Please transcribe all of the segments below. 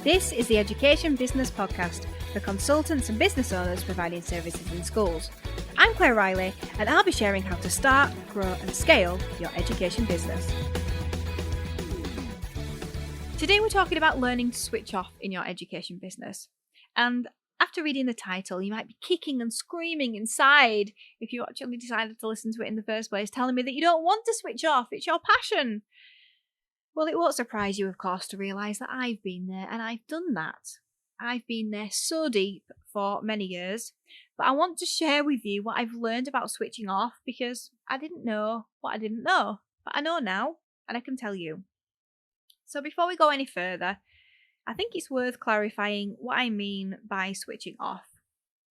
This is the Education Business Podcast for consultants and business owners providing services in schools. I'm Claire Riley, and I'll be sharing how to start, grow and scale your education business. Today we're talking about learning to switch off in your education business. And after reading the title, you might be kicking and screaming inside if you actually decided to listen to it in the first place, telling me that you don't want to switch off, it's your passion. Well, it won't surprise you, of course, to realise that I've been there and I've done that. I've been there so deep for many years, but I want to share with you what I've learned about switching off because I didn't know what I didn't know, but I know now and I can tell you. So before we go any further, I think it's worth clarifying what I mean by switching off.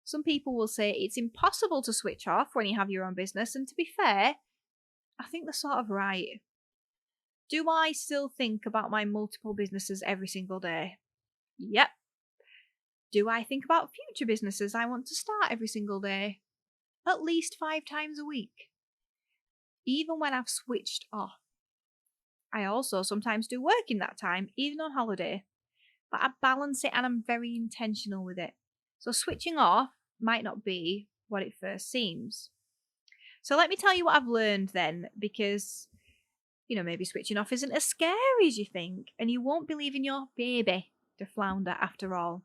Some people will say it's impossible to switch off when you have your own business, and to be fair, I think they're sort of right. Do I still think about my multiple businesses every single day? Yep. Do I think about future businesses I want to start every single day? At least 5 times a week. Even when I've switched off. I also sometimes do work in that time, even on holiday. But I balance it and I'm very intentional with it. So switching off might not be what it first seems. So let me tell you what I've learned then, because maybe switching off isn't as scary as you think, and you won't be leaving your baby to flounder after all.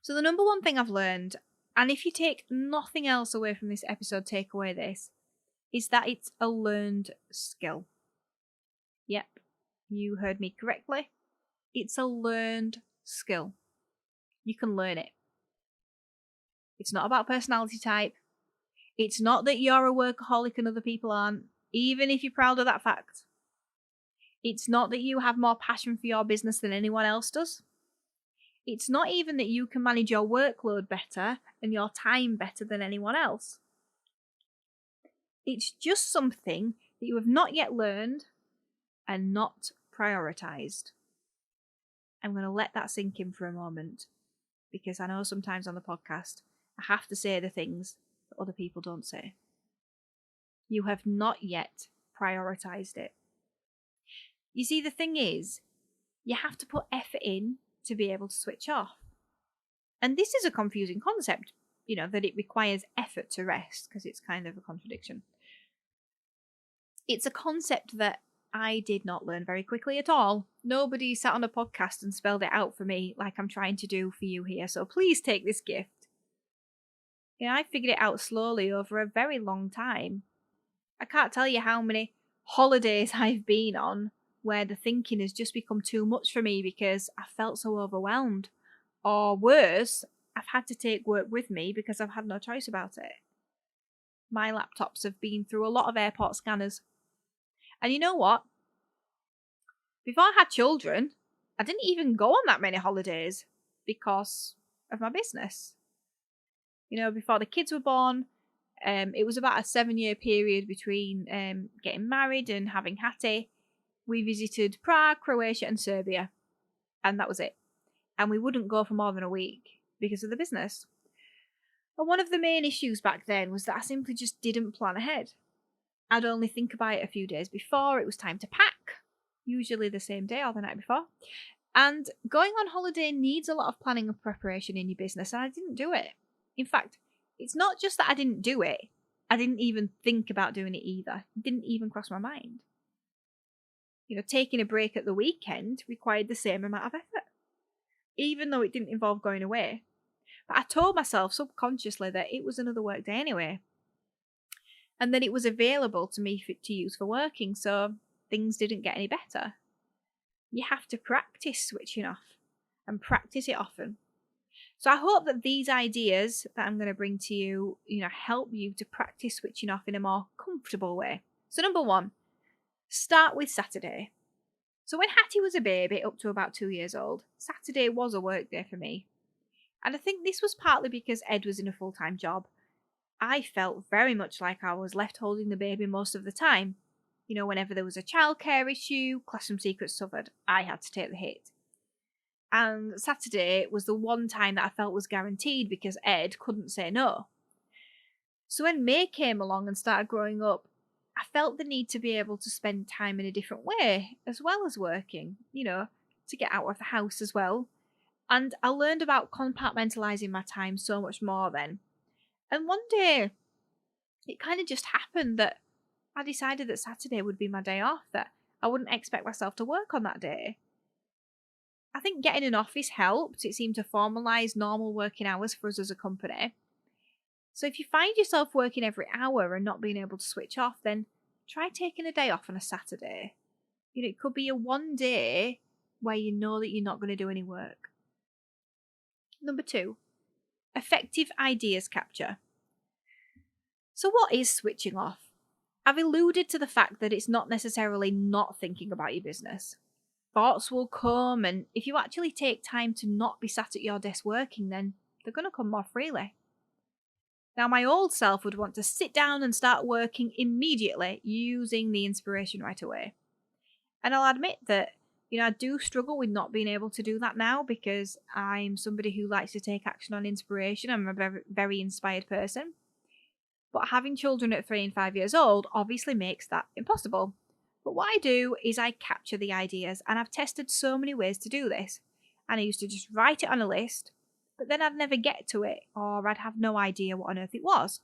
So the number one thing I've learned, and if you take nothing else away from this episode, take away this, is that it's a learned skill. Yep, you heard me correctly. It's a learned skill. You can learn it. It's not about personality type. It's not that you're a workaholic and other people aren't, even if you're proud of that fact. It's not that you have more passion for your business than anyone else does. It's not even that you can manage your workload better and your time better than anyone else. It's just something that you have not yet learned and not prioritized. I'm going to let that sink in for a moment, because I know sometimes on the podcast I have to say the things that other people don't say. You have not yet prioritized it. You see, the thing is, you have to put effort in to be able to switch off. And this is a confusing concept, that it requires effort to rest, because it's kind of a contradiction. It's a concept that I did not learn very quickly at all. Nobody sat on a podcast and spelled it out for me like I'm trying to do for you here, so please take this gift. I figured it out slowly over a very long time. I can't tell you how many holidays I've been on where the thinking has just become too much for me because I felt so overwhelmed. Or worse, I've had to take work with me because I've had no choice about it. My laptops have been through a lot of airport scanners. And you know what? Before I had children, I didn't even go on that many holidays because of my business. Before the kids were born, it was about a 7-year period between getting married and having Hattie. We visited Prague, Croatia and Serbia. And that was it. And we wouldn't go for more than a week because of the business. And one of the main issues back then was that I simply just didn't plan ahead. I'd only think about it a few days before it was time to pack, usually the same day or the night before. And going on holiday needs a lot of planning and preparation in your business, and I didn't do it. In fact, it's not just that I didn't do it, I didn't even think about doing it either. It didn't even cross my mind. Taking a break at the weekend required the same amount of effort, even though it didn't involve going away. But I told myself subconsciously that it was another work day anyway, and that it was available to me to use for working, so things didn't get any better. You have to practice switching off, and practice it often. So I hope that these ideas that I'm going to bring to you, help you to practice switching off in a more comfortable way. So number 1, start with Saturday. So when Hattie was a baby, up to about 2 years old, Saturday was a work day for me. And I think this was partly because Ed was in a full-time job. I felt very much like I was left holding the baby most of the time. Whenever there was a childcare issue, classroom secrets suffered, I had to take the hit. And Saturday was the one time that I felt was guaranteed because Ed couldn't say no. So when May came along and started growing up, I felt the need to be able to spend time in a different way, as well as working, to get out of the house as well. And I learned about compartmentalising my time so much more then. And one day, it kind of just happened that I decided that Saturday would be my day off, that I wouldn't expect myself to work on that day. I think getting an office helped. It seemed to formalise normal working hours for us as a company. So if you find yourself working every hour and not being able to switch off, then try taking a day off on a Saturday. It could be a one day where you know that you're not going to do any work. Number 2, effective ideas capture. So what is switching off? I've alluded to the fact that it's not necessarily not thinking about your business. Thoughts will come, and if you actually take time to not be sat at your desk working, then they're going to come more freely. Now, my old self would want to sit down and start working immediately using the inspiration right away. And I'll admit that, I do struggle with not being able to do that now because I'm somebody who likes to take action on inspiration. I'm a very, very inspired person. But having children at 3 and 5 years old obviously makes that impossible. But what I do is I capture the ideas, and I've tested so many ways to do this. And I used to just write it on a list, but then I'd never get to it, or I'd have no idea what on earth it was.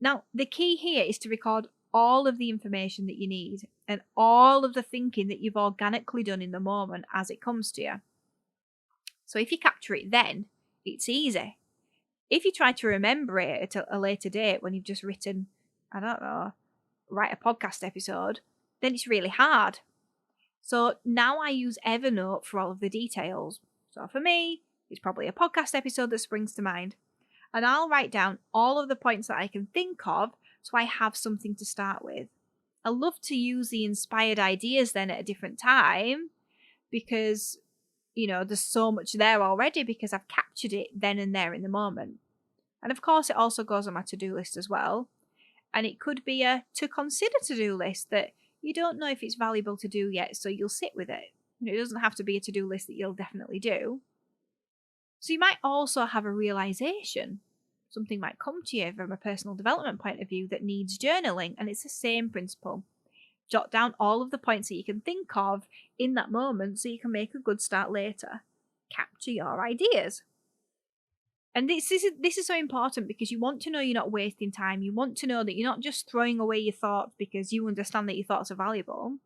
Now, the key here is to record all of the information that you need and all of the thinking that you've organically done in the moment as it comes to you. So if you capture it then, it's easy. If you try to remember it at a later date when you've just written, write a podcast episode, then it's really hard. So now I use Evernote for all of the details. So for me, it's probably a podcast episode that springs to mind. And I'll write down all of the points that I can think of so I have something to start with. I love to use the inspired ideas then at a different time because, there's so much there already because I've captured it then and there in the moment. And of course, it also goes on my to-do list as well. And it could be a to consider to-do list that you don't know if it's valuable to do yet, so you'll sit with it. It doesn't have to be a to-do list that you'll definitely do. So you might also have a realization. Something might come to you from a personal development point of view that needs journaling, and it's the same principle. Jot down all of the points that you can think of in that moment so you can make a good start later. Capture your ideas. And this is so important because you want to know you're not wasting time. You want to know that you're not just throwing away your thoughts because you understand that your thoughts are valuable.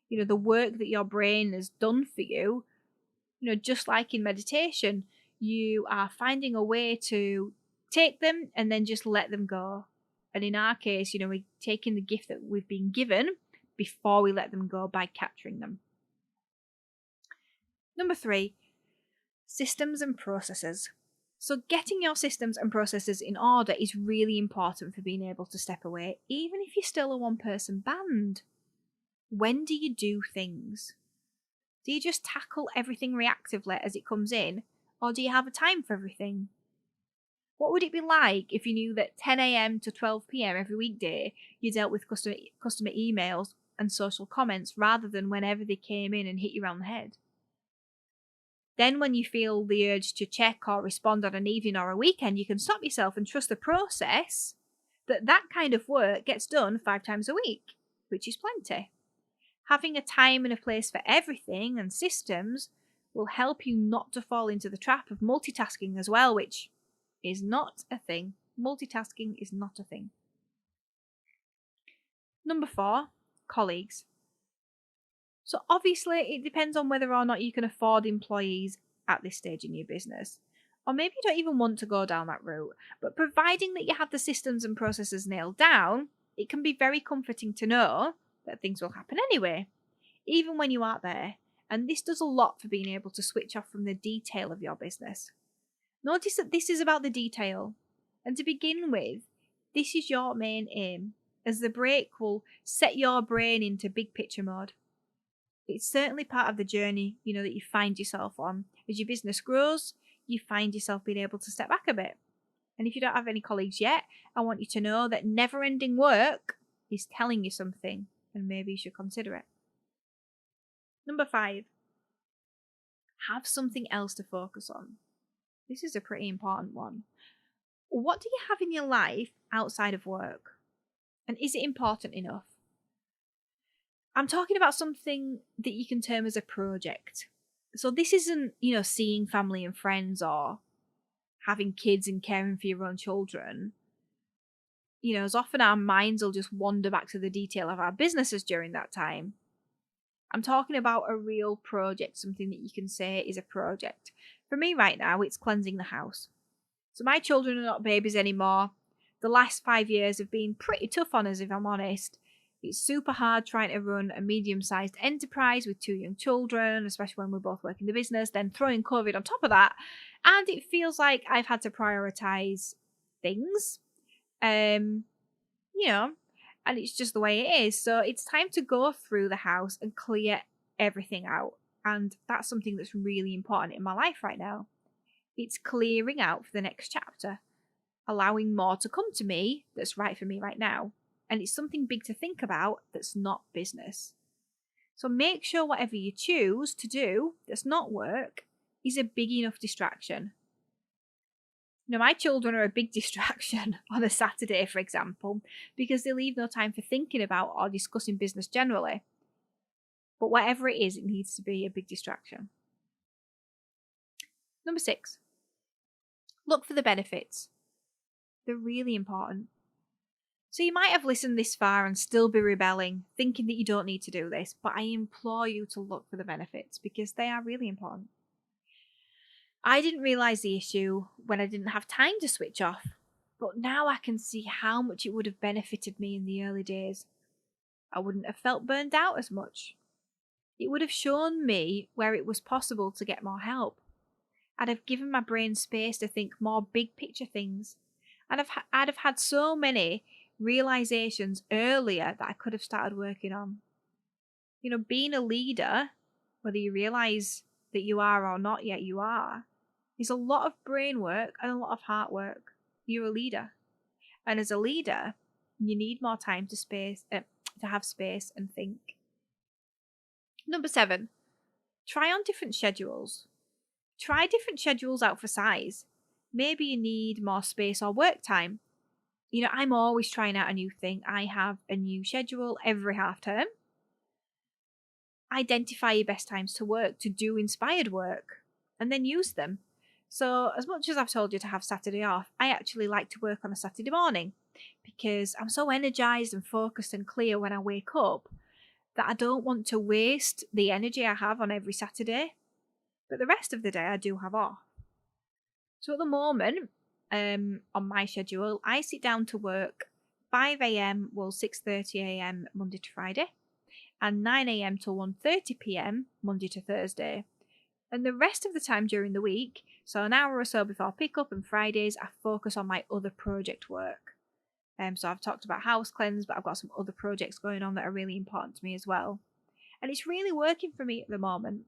The work that your brain has done for you, just like in meditation, you are finding a way to take them and then just let them go. And in our case, we're taking the gift that we've been given before we let them go by capturing them. Number 3, systems and processes. So getting your systems and processes in order is really important for being able to step away, even if you're still a one-person band. When do you do things? Do you just tackle everything reactively as it comes in, or do you have a time for everything? What would it be like if you knew that 10 a.m. to 12 p.m. every weekday you dealt with customer emails and social comments rather than whenever they came in and hit you around the head? Then when you feel the urge to check or respond on an evening or a weekend, you can stop yourself and trust the process that kind of work gets done 5 times a week, which is plenty. Having a time and a place for everything and systems will help you not to fall into the trap of multitasking as well, which is not a thing. Multitasking is not a thing. Number 4, colleagues. So obviously it depends on whether or not you can afford employees at this stage in your business. Or maybe you don't even want to go down that route. But providing that you have the systems and processes nailed down, it can be very comforting to know that things will happen anyway, even when you aren't there. And this does a lot for being able to switch off from the detail of your business. Notice that this is about the detail. And to begin with, this is your main aim, as the break will set your brain into big picture mode. It's certainly part of the journey, that you find yourself on. As your business grows, you find yourself being able to step back a bit. And if you don't have any colleagues yet, I want you to know that never-ending work is telling you something, and maybe you should consider it. Number 5, have something else to focus on. This is a pretty important one. What do you have in your life outside of work? And is it important enough? I'm talking about something that you can term as a project. So this isn't, seeing family and friends or having kids and caring for your own children. As often our minds will just wander back to the detail of our businesses during that time. I'm talking about a real project, something that you can say is a project. For me right now, it's cleansing the house. So my children are not babies anymore. The last 5 years have been pretty tough on us, if I'm honest. It's super hard trying to run a medium-sized enterprise with 2 young children, especially when we're both working the business, then throwing COVID on top of that. And it feels like I've had to prioritize things. And it's just the way it is. So it's time to go through the house and clear everything out. And that's something that's really important in my life right now. It's clearing out for the next chapter, allowing more to come to me that's right for me right now. And it's something big to think about that's not business. So make sure whatever you choose to do that's not work is a big enough distraction. My children are a big distraction on a Saturday, for example, because they leave no time for thinking about or discussing business generally. But whatever it is, it needs to be a big distraction. Number 6, look for the benefits. They're really important. So you might have listened this far and still be rebelling, thinking that you don't need to do this, but I implore you to look for the benefits because they are really important. I didn't realise the issue when I didn't have time to switch off, but now I can see how much it would have benefited me in the early days. I wouldn't have felt burned out as much. It would have shown me where it was possible to get more help. I'd have given my brain space to think more big picture things. And I'd have had so many realizations earlier that I could have started working on. Being a leader, whether you realize that you are or not yet you are, is a lot of brain work and a lot of heart work. You're a leader. And as a leader, you need more time to have space and think. Number 7, try on different schedules. Try different schedules out for size. Maybe you need more space or work time. I'm always trying out a new thing. I have a new schedule every half term. Identify your best times to work, to do inspired work, and then use them. So as much as I've told you to have Saturday off, I actually like to work on a Saturday morning because I'm so energized and focused and clear when I wake up that I don't want to waste the energy I have on every Saturday. But the rest of the day I do have off. So at the moment, on my schedule, I sit down to work 5 a.m. 6:30 a.m. Monday to Friday, and 9 a.m. till 1:30 p.m. Monday to Thursday. And the rest of the time during the week, so an hour or so before pickup and Fridays, I focus on my other project work. So I've talked about house cleanse, but I've got some other projects going on that are really important to me as well. And it's really working for me at the moment.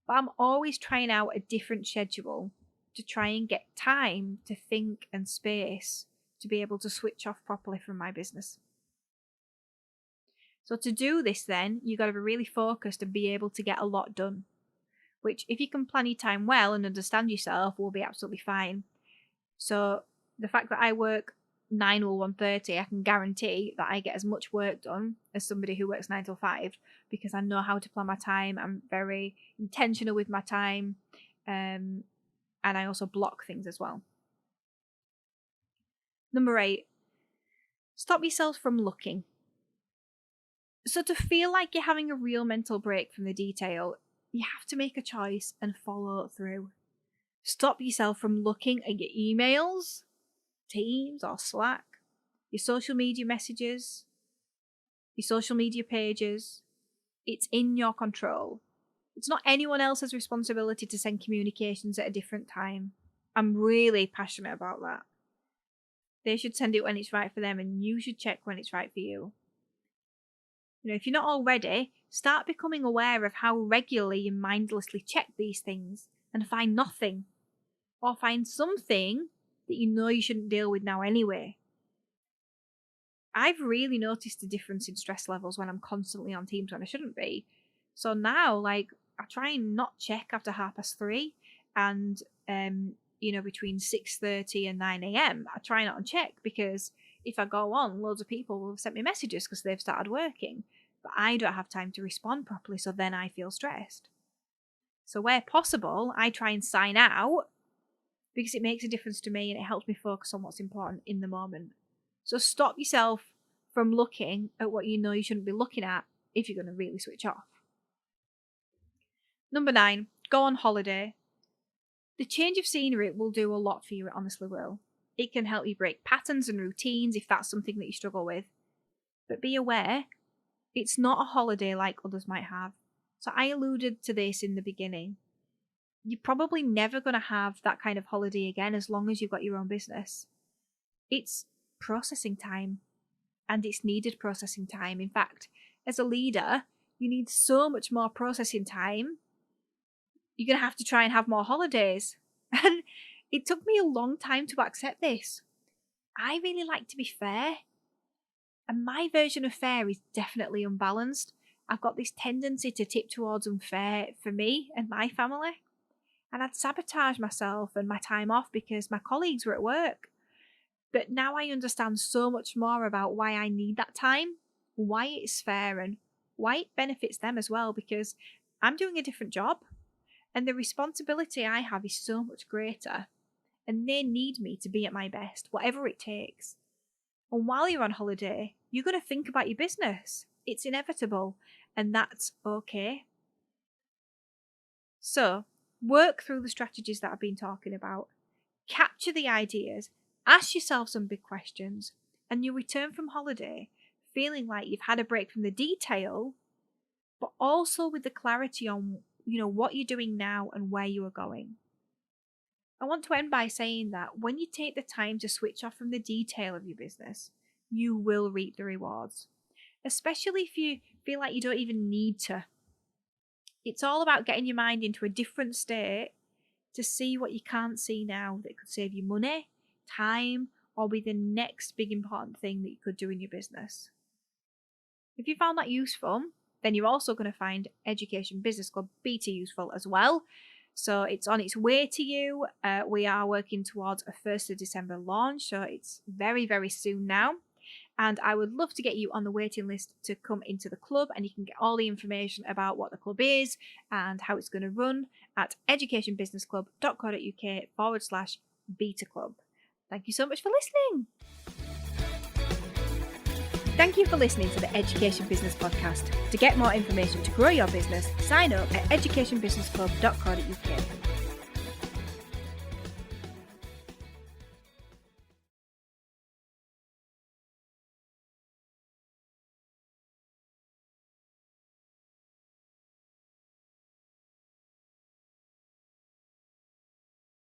But I'm always trying out a different schedule to try and get time to think and space to be able to switch off properly from my business. So to do this then, you've got to be really focused and be able to get a lot done, which if you can plan your time well and understand yourself will be absolutely fine. So the fact that I work 9 till 1:30, I can guarantee that I get as much work done as somebody who works 9 till 5 because I know how to plan my time. I'm very intentional with my time, and I also block things as well. Number 8, stop yourself from looking. So to feel like you're having a real mental break from the detail, you have to make a choice and follow through. Stop yourself from looking at your emails, Teams or Slack, your social media messages, your social media pages. It's in your control. It's not anyone else's responsibility to send communications at a different time. I'm really passionate about that. They should send it when it's right for them, and you should check when it's right for you. If you're not already, start becoming aware of how regularly you mindlessly check these things and find nothing, or find something that you know you shouldn't deal with now anyway. I've really noticed a difference in stress levels when I'm constantly on Teams when I shouldn't be. So now, I try and not check after 3:30, and between 6:30 and 9 a.m. I try not to check, because if I go on, loads of people will have sent me messages because they've started working, but I don't have time to respond properly, so then I feel stressed. So where possible, I try and sign out because it makes a difference to me and it helps me focus on what's important in the moment. So stop yourself from looking at what you know you shouldn't be looking at if you're going to really switch off. Number 9, go on holiday. The change of scenery will do a lot for you, it honestly will. It can help you break patterns and routines if that's something that you struggle with. But be aware, it's not a holiday like others might have. So I alluded to this in the beginning. You're probably never going to have that kind of holiday again as long as you've got your own business. It's processing time, and it's needed processing time. In fact, as a leader, you need so much more processing time. You're going to have to try and have more holidays. And it took me a long time to accept this. I really like to be fair. And my version of fair is definitely unbalanced. I've got this tendency to tip towards unfair for me and my family. And I'd sabotage myself and my time off because my colleagues were at work. But now I understand so much more about why I need that time, why it's fair, and why it benefits them as well, because I'm doing a different job and the responsibility I have is so much greater and they need me to be at my best, whatever it takes. And while you're on holiday, you're going to think about your business. It's inevitable, and that's okay. So, work through the strategies that I've been talking about. Capture the ideas, ask yourself some big questions, and you return from holiday feeling like you've had a break from the detail, but also with the clarity on, what you're doing now and where you are going. I want to end by saying that when you take the time to switch off from the detail of your business, you will reap the rewards, especially if you feel like you don't even need to. It's all about getting your mind into a different state to see what you can't see now that could save you money, time, or be the next big important thing that you could do in your business. If you found that useful, then you're also going to find Education Business Club Beta useful as well. So it's on its way to you. We are working towards a 1st of December launch, so it's very, very soon now. And I would love to get you on the waiting list to come into the club, and you can get all the information about what the club is and how it's going to run at educationbusinessclub.co.uk/beta club. Thank you so much for listening. Thank you for listening to the Education Business Podcast. To get more information to grow your business, sign up at educationbusinessclub.co.uk.